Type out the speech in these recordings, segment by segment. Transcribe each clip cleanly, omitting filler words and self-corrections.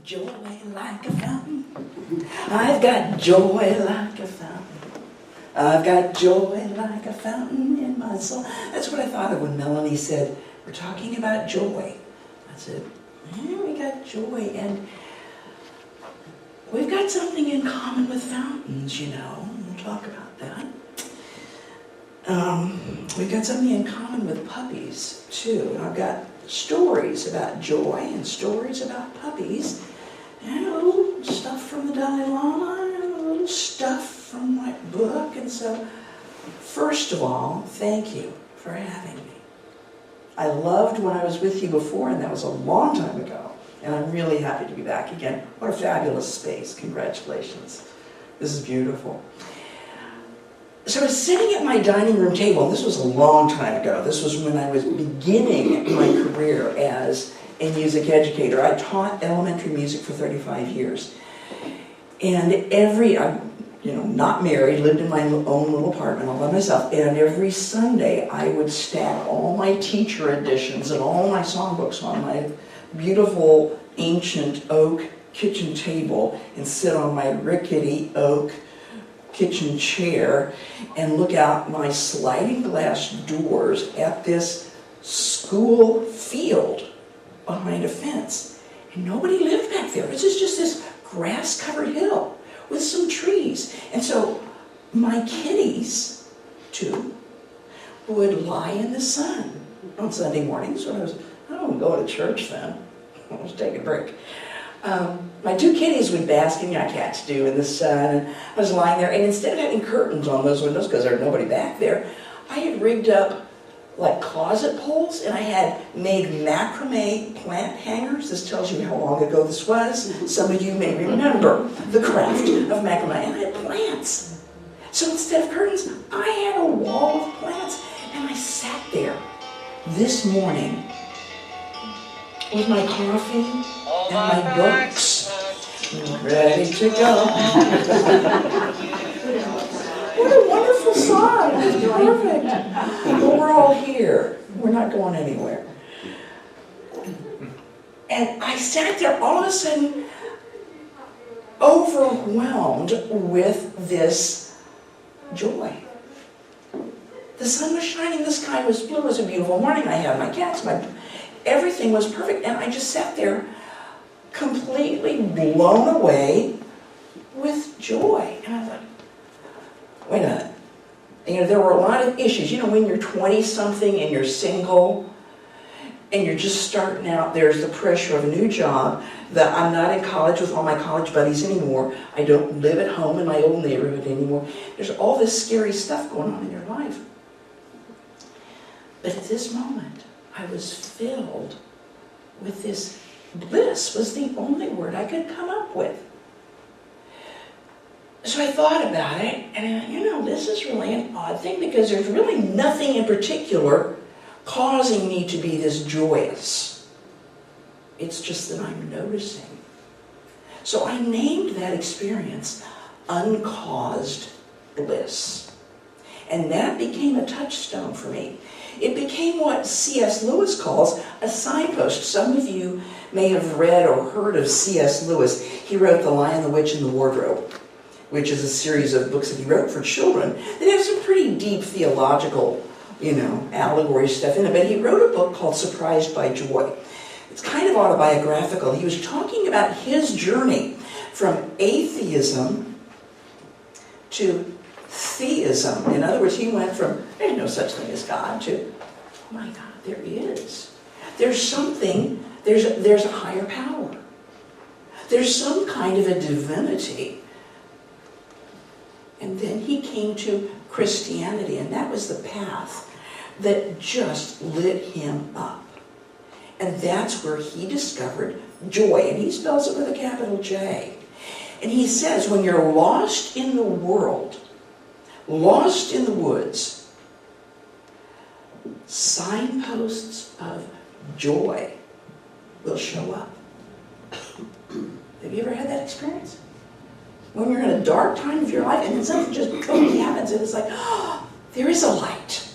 joy like a fountain. I've got joy like a fountain. I've got joy like a fountain in my soul. That's what I thought of when Melanie said, we're talking about joy. I said, yeah, we got joy. And we've got something in common with fountains, you know. We'll talk about that. We've got something in common with puppies, too. And I've got stories about joy and stories about puppies. And a little stuff from the Dalai Lama and a little stuff from my book. And so, first of all, thank you for having me. I loved when I was with you before, and that was a long time ago. And I'm really happy to be back again. What a fabulous space. Congratulations. This is beautiful. So I was sitting at my dining room table, and this was a long time ago. This was when I was beginning my career as a music educator. I taught elementary music for 35 years. And I'm not married, lived in my own little apartment all by myself, and every Sunday I would stack all my teacher editions and all my songbooks on my beautiful ancient oak kitchen table and sit on my rickety oak kitchen chair and look out my sliding glass doors at this school field behind a fence. And nobody lived back there. It was just this grass-covered hill with some trees. And so my kitties, too, would lie in the sun on Sunday mornings when I don't go to church then. I was taking a break. My two kitties would bask in, cats do, in the sun, and I was lying there, and instead of having curtains on those windows, because there was nobody back there, I had rigged up like closet poles, and I had made macrame plant hangers. This tells you how long ago this was. Some of you may remember the craft of macrame, and I had plants. So instead of curtains, I had a wall of plants, and I sat there this morning with my coffee and my books, ready to go. What a wonderful song. It's perfect. But we're all here. We're not going anywhere. And I sat there all of a sudden overwhelmed with this joy. The sun was shining, the sky was blue, it was a beautiful morning. I had my cats, everything was perfect, and I just sat there completely blown away with joy. And I thought, wait a minute. There were a lot of issues. When you're 20-something and you're single and you're just starting out, there's the pressure of a new job, that I'm not in college with all my college buddies anymore. I don't live at home in my old neighborhood anymore. There's all this scary stuff going on in your life. But at this moment, I was filled with this bliss, was the only word I could come up with. So I thought about it, and this is really an odd thing, because there's really nothing in particular causing me to be this joyous. It's just that I'm noticing. So I named that experience uncaused bliss. And that became a touchstone for me. It became what C.S. Lewis calls a signpost. Some of you may have read or heard of C.S. Lewis. He wrote The Lion, the Witch, and the Wardrobe, which is a series of books that he wrote for children that have some pretty deep theological, allegory stuff in it. But he wrote a book called Surprised by Joy. It's kind of autobiographical. He was talking about his journey from atheism to theism. In other words, he went from, there's no such thing as God, to, oh my God, there is. There's something, there's a higher power. There's some kind of a divinity. And then he came to Christianity, and that was the path that just lit him up. And that's where he discovered joy, and he spells it with a capital J. And he says, when you're lost in the world, lost in the woods, signposts of joy will show up. Have you ever had that experience? When you're in a dark time of your life and then something just totally happens and it's like, oh, there is a light.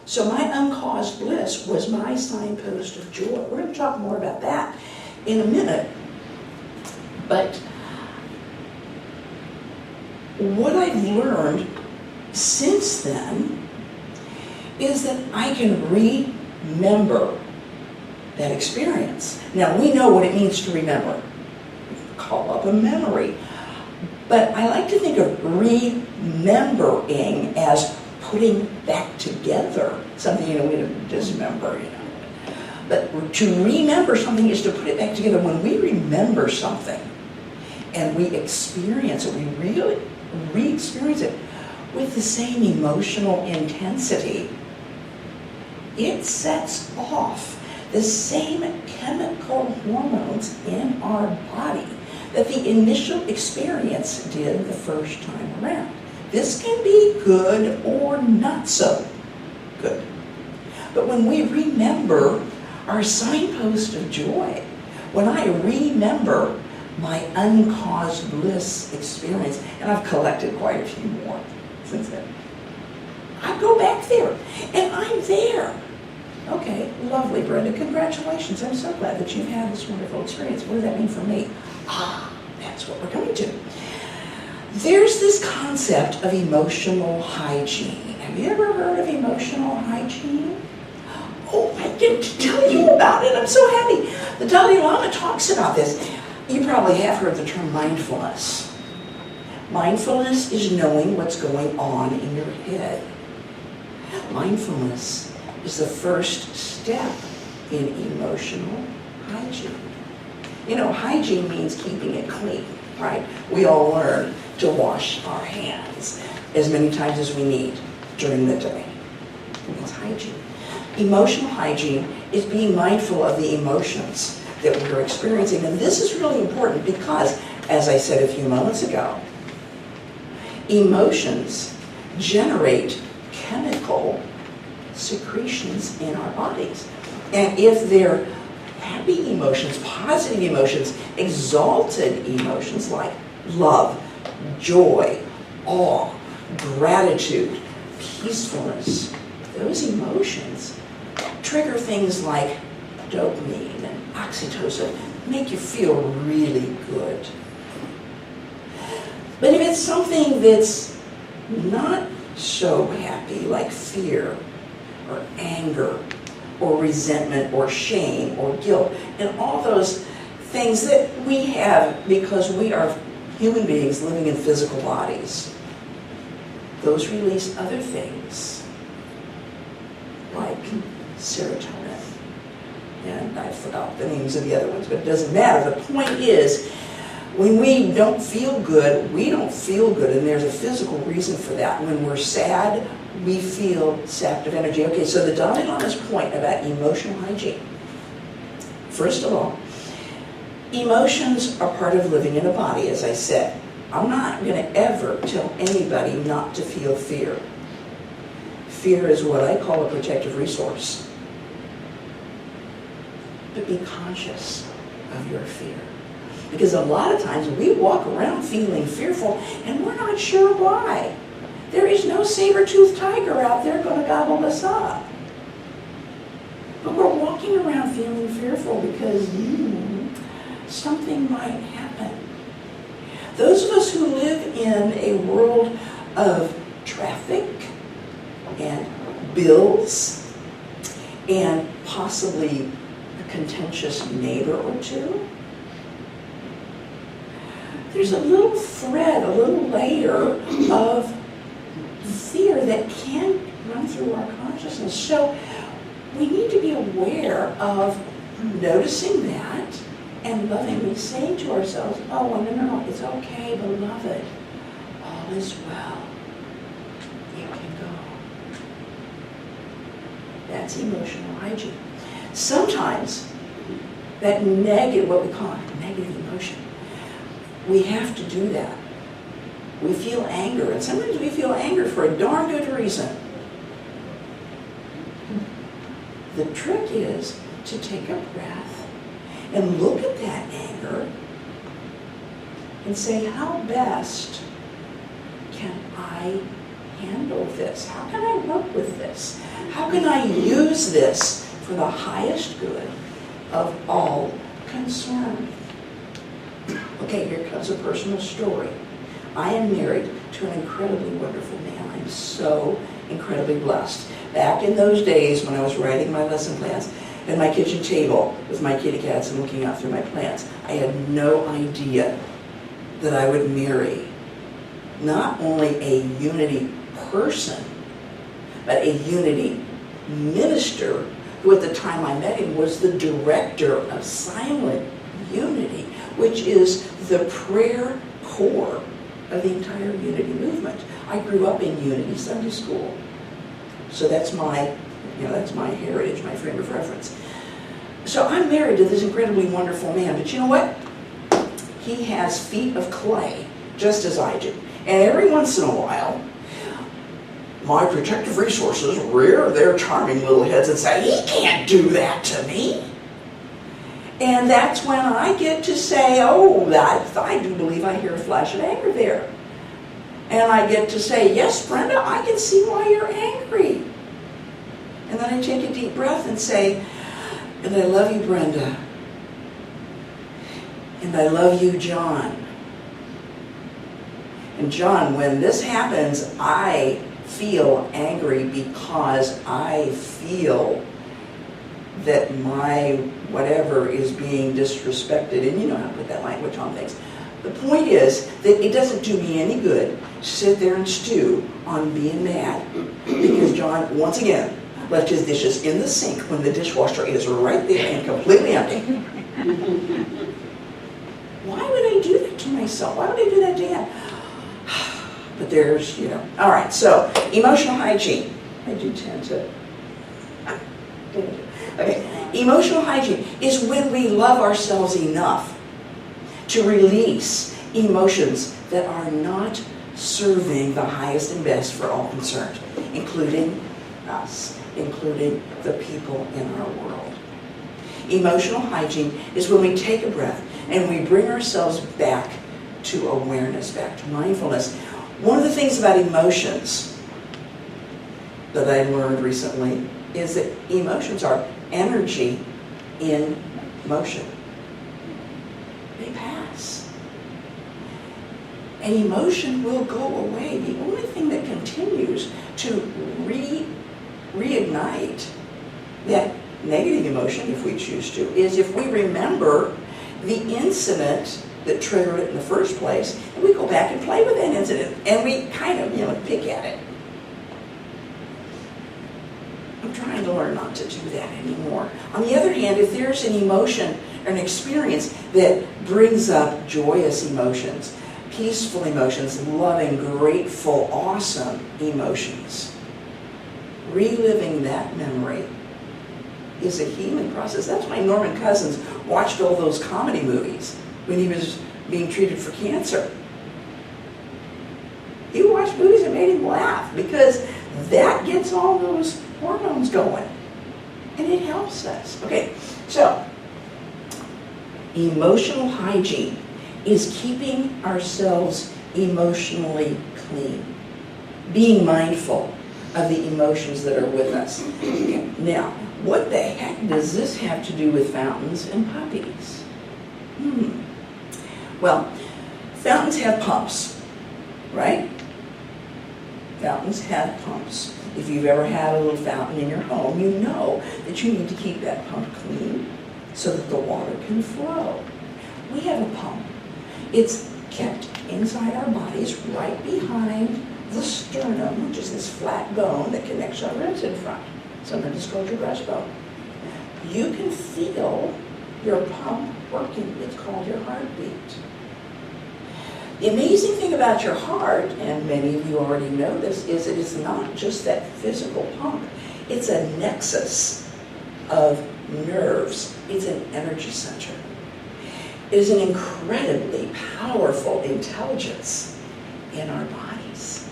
So my uncaused bliss was my signpost of joy. We're going to talk more about that in a minute. But what I've learned since then is that I can remember that experience. Now, we know what it means to remember. Call up a memory. But I like to think of remembering as putting back together something, we don't dismember, But to remember something is to put it back together. When we remember something and we experience it, we really re-experience it with the same emotional intensity, it sets off the same chemical hormones in our body that the initial experience did the first time around. This can be good or not so good. But when we remember our signpost of joy, when I remember my uncaused bliss experience, and I've collected quite a few more since then, I go back there, and I'm there. Okay, lovely, Brenda, congratulations. I'm so glad that you've had this wonderful experience. What does that mean for me? That's what we're coming to. There's this concept of emotional hygiene. Have you ever heard of emotional hygiene? Oh, I get to tell you about it. I'm so happy. The Dalai Lama talks about this. You probably have heard the term mindfulness. Mindfulness is knowing what's going on in your head. Mindfulness is the first step in emotional hygiene. Hygiene means keeping it clean, right? We all learn to wash our hands as many times as we need during the day. That's hygiene. Emotional hygiene is being mindful of the emotions that we're experiencing. And this is really important because, as I said a few moments ago, emotions generate chemical secretions in our bodies. And if they're happy emotions, positive emotions, exalted emotions like love, joy, awe, gratitude, peacefulness, those emotions trigger things like dopamine and oxytocin, make you feel really good. But if it's something that's not so happy, like fear or anger or resentment or shame or guilt, and all those things that we have because we are human beings living in physical bodies, those release other things like serotonin. And I forgot the names of the other ones, but it doesn't matter. The point is, when we don't feel good, we don't feel good, and there's a physical reason for that. When we're sad, we feel sapped of energy. Okay, so the Dalai Lama's point about emotional hygiene. First of all, emotions are part of living in a body, as I said. I'm not going to ever tell anybody not to feel fear. Fear is what I call a protective resource. But be conscious of your fear. Because a lot of times we walk around feeling fearful and we're not sure why. There is no saber-toothed tiger out there going to gobble us up. But we're walking around feeling fearful because something might happen. Those of us who live in a world of traffic and bills and possibly a contentious neighbor or two, there's a little thread, a little layer of fear that can run through our consciousness. So we need to be aware of noticing that and lovingly saying to ourselves, oh, no, it's okay, beloved. All is well. You can go. That's emotional hygiene. Sometimes that negative, what we call negative emotion, we have to do that. We feel anger, and sometimes we feel anger for a darn good reason. The trick is to take a breath and look at that anger and say, how best can I handle this? How can I work with this? How can I use this for the highest good of all concerned? Okay, here comes a personal story. I am married to an incredibly wonderful man. I'm so incredibly blessed. Back in those days when I was writing my lesson plans at my kitchen table with my kitty cats and looking out through my plants, I had no idea that I would marry not only a unity person, but a unity minister who at the time I met him was the director of Silent Unity, which is the prayer core of the entire Unity movement. I grew up in Unity Sunday School. So that's my heritage, my frame of reference. So I'm married to this incredibly wonderful man, but you know what? He has feet of clay, just as I do. And every once in a while, my protective resources rear their charming little heads and say, he can't do that to me. And that's when I get to say, oh, I do believe I hear a flash of anger there. And I get to say, yes, Brenda, I can see why you're angry. And then I take a deep breath and say, and I love you, Brenda. And I love you, John. And John, when this happens, I feel angry because I feel that my whatever is being disrespected. And you know how to put that language on things. The point is that it doesn't do me any good to sit there and stew on being mad because John, once again, left his dishes in the sink when the dishwasher is right there and completely empty. Why would I do that to myself? Why would I do that to him? But there's, All right, so emotional hygiene. I do tend to. Okay. Emotional hygiene is when we love ourselves enough to release emotions that are not serving the highest and best for all concerned, including us, including the people in our world. Emotional hygiene is when we take a breath and we bring ourselves back to awareness, back to mindfulness. One of the things about emotions that I learned recently is that emotions are energy in motion. They pass. An emotion will go away. The only thing that continues to reignite that negative emotion, if we choose to, is if we remember the incident that triggered it in the first place, and we go back and play with that incident, and we kind of, pick at it. I'm trying to learn not to do that anymore. On the other hand, if there's an emotion or an experience that brings up joyous emotions, peaceful emotions, loving, grateful, awesome emotions, reliving that memory is a healing process. That's why Norman Cousins watched all those comedy movies when he was being treated for cancer. He watched movies that made him laugh because that gets all those hormones going. And it helps us. Okay, so emotional hygiene is keeping ourselves emotionally clean. Being mindful of the emotions that are with us. Okay, now, what the heck does this have to do with fountains and puppies? Well, fountains have pumps, right? Fountains have pumps. If you've ever had a little fountain in your home, you know that you need to keep that pump clean so that the water can flow. We have a pump. It's kept inside our bodies right behind the sternum, which is this flat bone that connects our ribs in front. Sometimes it's called your breastbone. You can feel your pump working. It's called your heartbeat. The amazing thing about your heart, and many of you already know this, is it is not just that physical pump. It's a nexus of nerves. It's an energy center. It is an incredibly powerful intelligence in our bodies.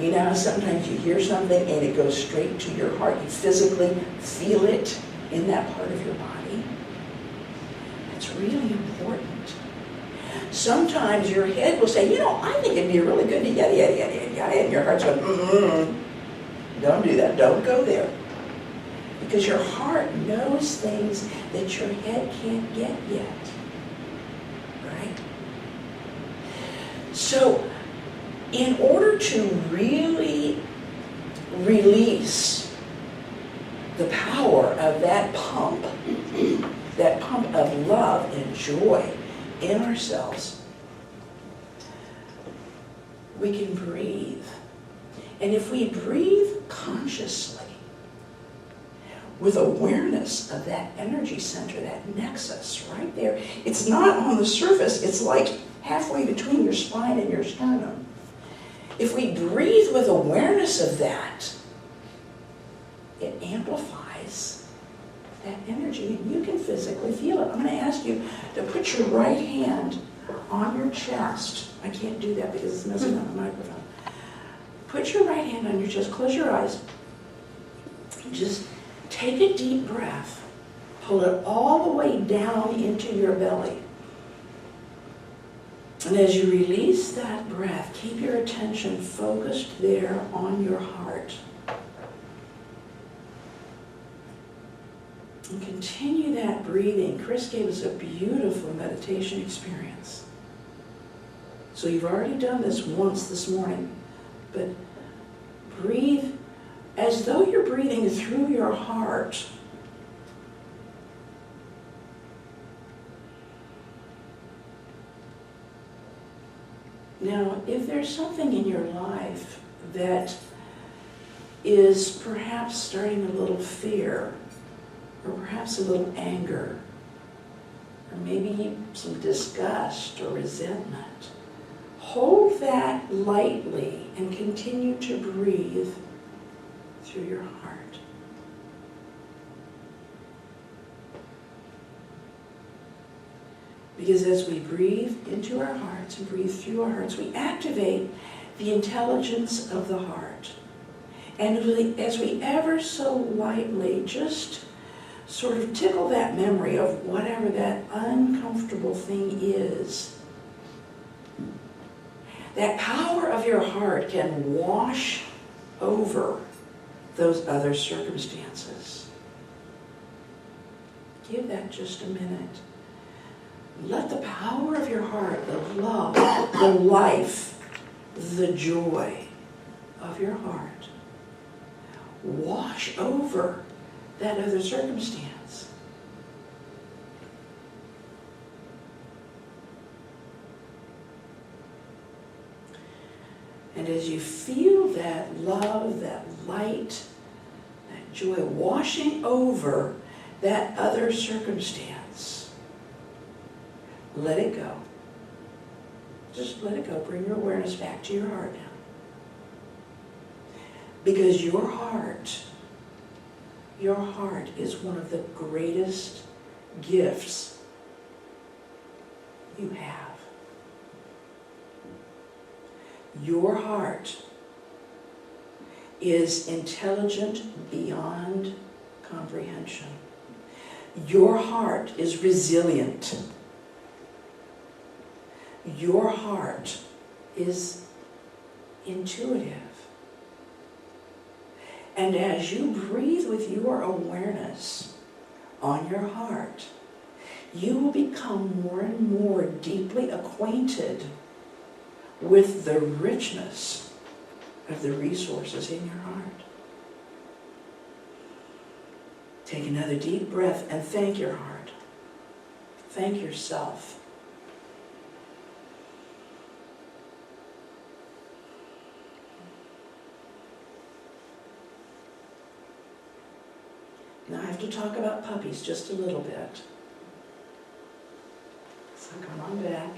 You know, sometimes you hear something and it goes straight to your heart. You physically feel it in that part of your body. That's really important. Sometimes your head will say, I think it'd be really good to yada, yada, yada, yada, and your heart's going, don't do that, don't go there. Because your heart knows things that your head can't get yet. Right? So, in order to really release the power of that pump of love and joy in ourselves, we can breathe. And if we breathe consciously, with awareness of that energy center, that nexus right there, it's not on the surface, it's like halfway between your spine and your sternum. If we breathe with awareness of that, it amplifies that energy, and you can physically feel it. I'm going to ask you to put your right hand on your chest. I can't do that because it's messing up the microphone. Put your right hand on your chest, close your eyes, just take a deep breath, pull it all the way down into your belly. And as you release that breath, keep your attention focused there on your heart. And continue that breathing. Chris gave us a beautiful meditation experience. So you've already done this once this morning, but breathe as though you're breathing through your heart. Now, if there's something in your life that is perhaps starting a little fear, or perhaps a little anger, or maybe some disgust or resentment, hold that lightly and continue to breathe through your heart. Because as we breathe into our hearts and breathe through our hearts, we activate the intelligence of the heart. And as we ever so lightly just sort of tickle that memory of whatever that uncomfortable thing is, that power of your heart can wash over those other circumstances. Give that just a minute. Let the power of your heart, the love, the life, the joy of your heart wash over that other circumstance. And as you feel that love, that light, that joy washing over that other circumstance, let it go. Just let it go. Bring your awareness back to your heart now. Because your heart is one of the greatest gifts you have. Your heart is intelligent beyond comprehension. Your heart is resilient. Your heart is intuitive. And as you breathe with your awareness on your heart, you will become more and more deeply acquainted with the richness of the resources in your heart. Take another deep breath and thank your heart. Thank yourself. Now I have to talk about puppies just a little bit. So come on back.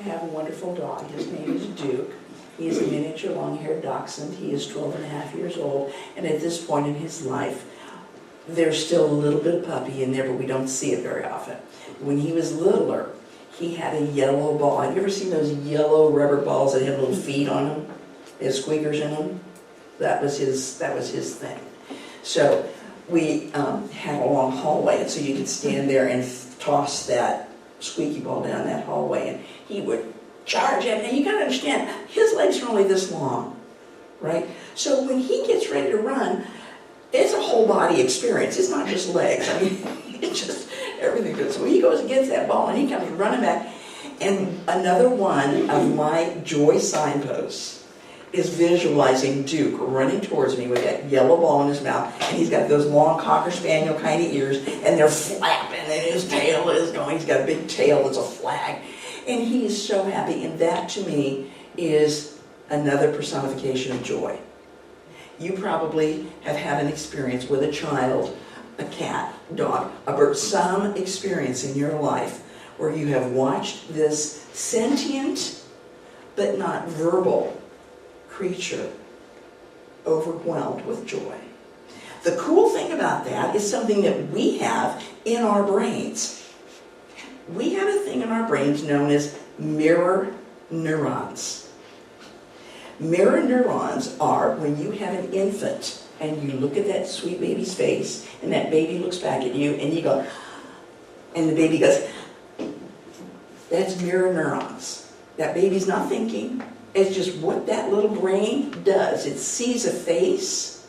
I have a wonderful dog. His name is Duke. He is a miniature long-haired dachshund. He is 12 and a half years old. And at this point in his life, there's still a little bit of puppy in there, but we don't see it very often. When he was littler, he had a yellow ball. Have you ever seen those yellow rubber balls that have little feet on them? They have squeakers in them? That was his thing. So we had a long hallway, and so you could stand there and toss that squeaky ball down that hallway, and he would charge at me. And you got to understand, his legs are only this long, right? So when he gets ready to run, It's a whole body experience. It's not just legs. I mean, it's just everything good. So he goes and gets that ball and he comes running back. And another one of my joy signposts is visualizing Duke running towards me with that yellow ball in his mouth, and he's got those long Cocker Spaniel kind of ears, and they're flapping, and his tail is going. He's got a big tail that's a flag, and he is so happy. And that, to me, is another personification of joy. You probably have had an experience with a child, a cat, dog, a bird, some experience in your life where you have watched this sentient but not verbal creature overwhelmed with joy. The cool thing about that is something that we have in our brains. We have a thing in our brains known as mirror neurons. Mirror neurons are when you have an infant and you look at that sweet baby's face and that baby looks back at you and you go, and the baby goes, that's mirror neurons. That baby's not thinking. It's just what that little brain does. It sees a face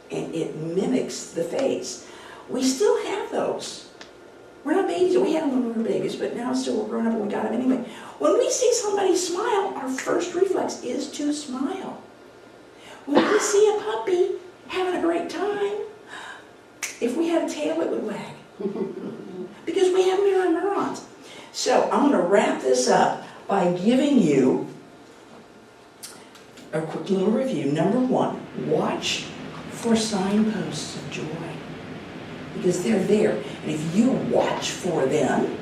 and it mimics the face. We still have those. We're not babies. We had them when we were babies, but now still we're grown up and we got them anyway. When we see somebody smile, our first reflex is to smile. When we see a puppy having a great time, if we had a tail, it would wag. Because we have mirror neurons. So I'm going to wrap this up by giving you a quick little review. Number one, watch for signposts of joy. Because they're there. And if you watch for them,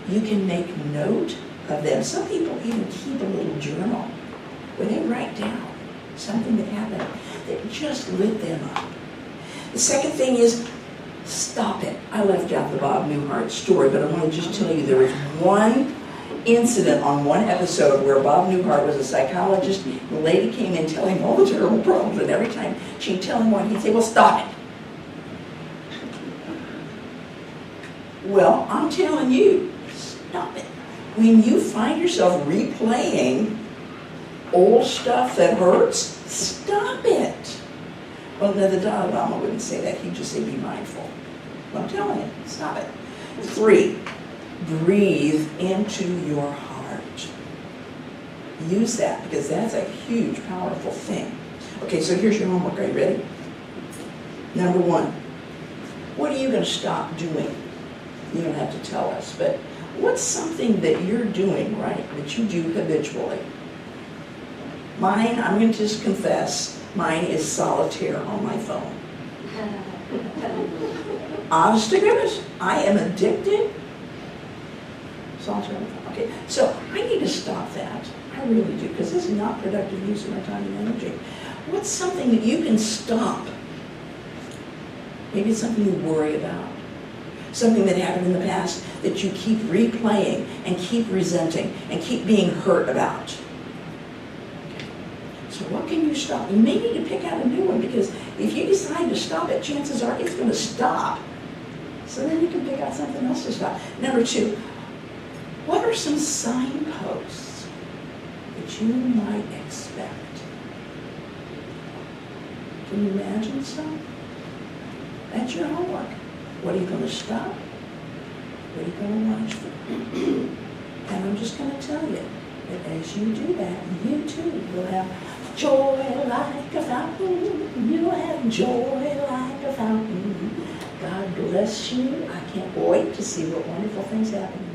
you can make note of them. Some people even keep a little journal where they write down something that happened that just lit them up. The second thing is, stop it. I left out the Bob Newhart story, but I want to just tell you there was one incident on one episode where Bob Newhart was a psychologist. The lady came in telling him all the terrible problems, and every time she'd tell him one, he'd say, well, stop it. Well, I'm telling you, stop it. When you find yourself replaying old stuff that hurts, stop it. Well, no, the Dalai Lama wouldn't say that. He'd just say, be mindful. Well, I'm telling you, stop it. 3, breathe into your heart. Use that, because that's a huge, powerful thing. Okay, so here's your homework. Are you ready? Number 1, what are you going to stop doing? You don't have to tell us, but what's something that you're doing, right, that you do habitually? Mine, I'm going to just confess, mine is solitaire on my phone. Honest to goodness, I am addicted. Solitaire on my phone. Okay, so I need to stop that. I really do, because this is not productive use of my time and energy. What's something that you can stop? Maybe it's something you worry about. Something that happened in the past that you keep replaying and keep resenting and keep being hurt about. So what can you stop? You may need to pick out a new one, because if you decide to stop it, chances are it's going to stop. So then you can pick out something else to stop. Number 2, what are some signposts that you might expect? Can you imagine some? That's your homework. What are you going to stop? What are you going to watch for? And I'm just going to tell you that as you do that, you too will have joy like a fountain. You'll have joy like a fountain. God bless you. I can't wait to see what wonderful things happen.